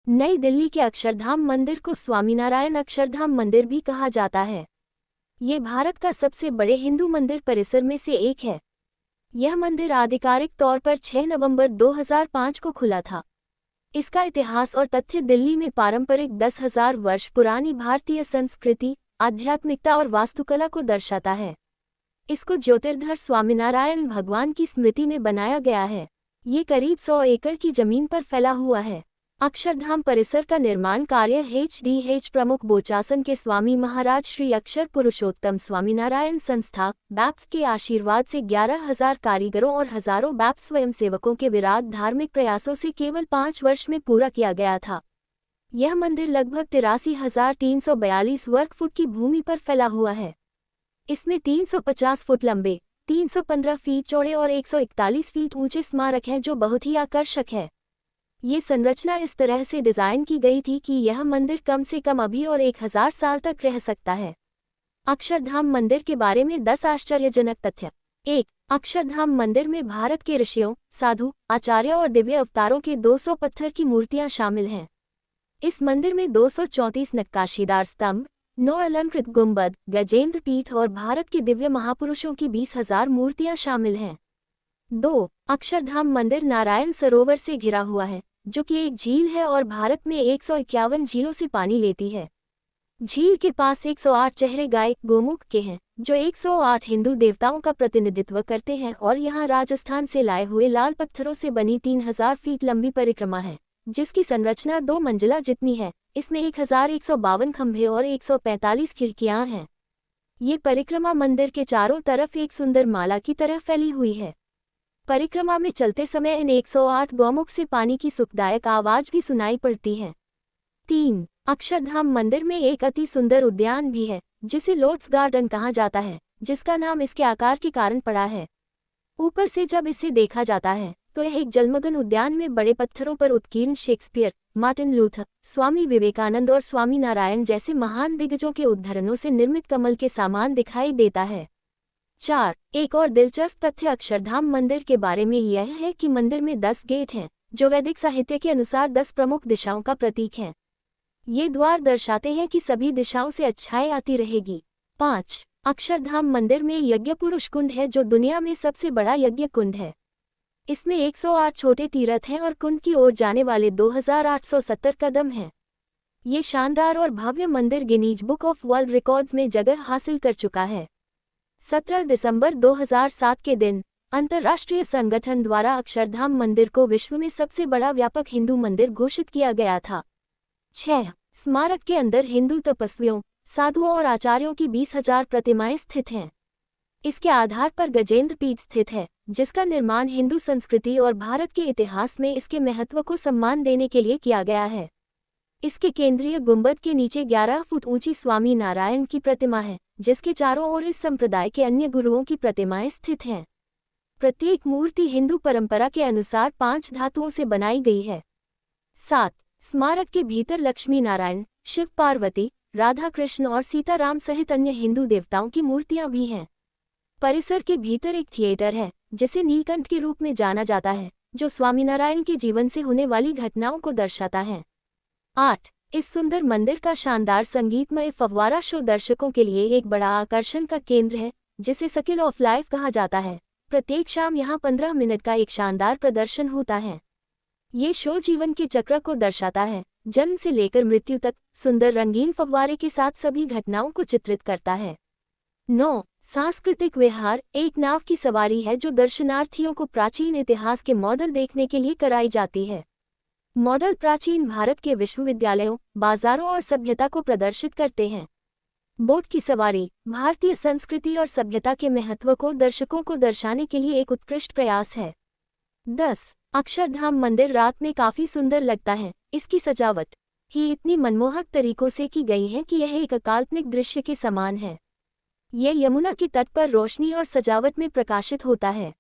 नई दिल्ली के अक्षरधाम मंदिर को स्वामीनारायण अक्षरधाम मंदिर भी कहा जाता है। ये भारत का सबसे बड़े हिंदू मंदिर परिसर में से एक है। यह मंदिर आधिकारिक तौर पर 6 नवंबर 2005 को खुला था। इसका इतिहास और तथ्य दिल्ली में पारंपरिक 10,000 वर्ष पुरानी भारतीय संस्कृति, आध्यात्मिकता और वास्तुकला को दर्शाता है। इसको ज्योतिर्धर स्वामीनारायण भगवान की स्मृति में बनाया गया है। ये करीब 100 एकड़ की जमीन पर फैला हुआ है। अक्षरधाम परिसर का निर्माण कार्य HDH प्रमुख बोचासन के स्वामी महाराज श्री अक्षर पुरुषोत्तम स्वामीनारायण संस्था बैप्स के आशीर्वाद से 11,000 कारीगरों और हजारों बैप्स स्वयंसेवकों के विराट धार्मिक प्रयासों से केवल 5 वर्ष में पूरा किया गया था। यह मंदिर लगभग 83,342 वर्ग फुट की भूमि पर फैला हुआ है। इसमें 350 फुट लंबे, 315 फीट चौड़े और 141 फीट ऊंचे स्मारक हैं, जो बहुत ही आकर्षक है। ये संरचना इस तरह से डिजाइन की गई थी कि यह मंदिर कम से कम अभी और 1000 साल तक रह सकता है। अक्षरधाम मंदिर के बारे में 10 आश्चर्यजनक तथ्य। 1. अक्षरधाम मंदिर में भारत के ऋषियों, साधु, आचार्य और दिव्य अवतारों के 200 पत्थर की मूर्तियां शामिल हैं। इस मंदिर में 234 नक्काशीदार स्तंभ, 9 अलंकृत गुंबद, गजेंद्र पीठ और भारत के दिव्य महापुरुषों की 20,000 मूर्तियां शामिल हैं। 2. अक्षरधाम मंदिर नारायण सरोवर से घिरा हुआ है, जो कि एक झील है और भारत में 151 झीलों से पानी लेती है। झील के पास 108 चेहरे गाय गोमुख के हैं, जो 108 हिंदू देवताओं का प्रतिनिधित्व करते हैं, और यहाँ राजस्थान से लाए हुए लाल पत्थरों से बनी 3000 फीट लंबी परिक्रमा है, जिसकी संरचना 2 मंजिला जितनी है। इसमें 1152 खंभे और 145 खिड़कियां हैं। ये परिक्रमा मंदिर के चारों तरफ एक सुंदर माला की तरह फैली हुई है। परिक्रमा में चलते समय इन 108 गौमुख से पानी की सुखदायक आवाज भी सुनाई पड़ती है। 3. अक्षरधाम मंदिर में एक अति सुंदर उद्यान भी है, जिसे लोटस गार्डन कहा जाता है, जिसका नाम इसके आकार के कारण पड़ा है। ऊपर से जब इसे देखा जाता है तो यह एक जलमग्न उद्यान में बड़े पत्थरों पर उत्कीर्ण Shakespeare, Martin Luther, Swami Vivekananda और स्वामी नारायण जैसे महान दिग्गजों के उद्धरणों से निर्मित कमल के सामान दिखाई देता है। 4. एक और दिलचस्प तथ्य अक्षरधाम मंदिर के बारे में यह है कि मंदिर में 10 गेट हैं, जो वैदिक साहित्य के अनुसार 10 प्रमुख दिशाओं का प्रतीक हैं। ये द्वार दर्शाते हैं कि सभी दिशाओं से अच्छाई आती रहेगी। 5. अक्षरधाम मंदिर में यज्ञ पुरुष कुंड है, जो दुनिया में सबसे बड़ा यज्ञ कुंड है। इसमें 108 छोटे तीर्थ हैं और कुंड की ओर जाने वाले 2870 कदम हैं। ये शानदार और भव्य मंदिर Guinness book of world records में जगह हासिल कर चुका है। 17 दिसंबर 2007 के दिन अंतर्राष्ट्रीय संगठन द्वारा अक्षरधाम मंदिर को विश्व में सबसे बड़ा व्यापक हिंदू मंदिर घोषित किया गया था। 6. स्मारक के अंदर हिंदू तपस्वियों, साधुओं और आचार्यों की 20,000 प्रतिमाएं स्थित हैं। इसके आधार पर गजेंद्र पीठ स्थित है, जिसका निर्माण हिंदू संस्कृति और भारत के इतिहास में इसके महत्व को सम्मान देने के लिए किया गया है। इसके केंद्रीय गुंबद के नीचे 11 फुट ऊंची स्वामी नारायण की प्रतिमा है, जिसके चारों ओर इस संप्रदाय के अन्य गुरुओं की प्रतिमाएं स्थित हैं। प्रत्येक मूर्ति हिंदू परंपरा के अनुसार 5 धातुओं से बनाई गई है। 7. स्मारक के भीतर लक्ष्मी नारायण, शिव पार्वती, राधा कृष्ण और सीताराम सहित अन्य हिंदू देवताओं की मूर्तियां भी हैं। परिसर के भीतर एक थिएटर है, जिसे नीलकंठ के रूप में जाना जाता है, जो स्वामीनारायण के जीवन से होने वाली घटनाओं को दर्शाता है। 8. इस सुंदर मंदिर का शानदार संगीतमय फव्वारा शो दर्शकों के लिए एक बड़ा आकर्षण का केंद्र है, जिसे सर्किल ऑफ लाइफ कहा जाता है। प्रत्येक शाम यहाँ 15 मिनट का एक शानदार प्रदर्शन होता है। ये शो जीवन के चक्र को दर्शाता है, जन्म से लेकर मृत्यु तक, सुंदर रंगीन फव्वारे के साथ सभी घटनाओं को चित्रित करता है। 9. सांस्कृतिक विहार एक नाव की सवारी है, जो दर्शनार्थियों को प्राचीन इतिहास के मॉडल देखने के लिए कराई जाती है। मॉडल प्राचीन भारत के विश्वविद्यालयों, बाजारों और सभ्यता को प्रदर्शित करते हैं। बोट की सवारी भारतीय संस्कृति और सभ्यता के महत्व को दर्शकों को दर्शाने के लिए एक उत्कृष्ट प्रयास है। 10. अक्षरधाम मंदिर रात में काफी सुंदर लगता है। इसकी सजावट ही इतनी मनमोहक तरीकों से की गई है कि यह एक अकाल्पनिक दृश्य के समान है। यह यमुना के तट पर रोशनी और सजावट में प्रकाशित होता है।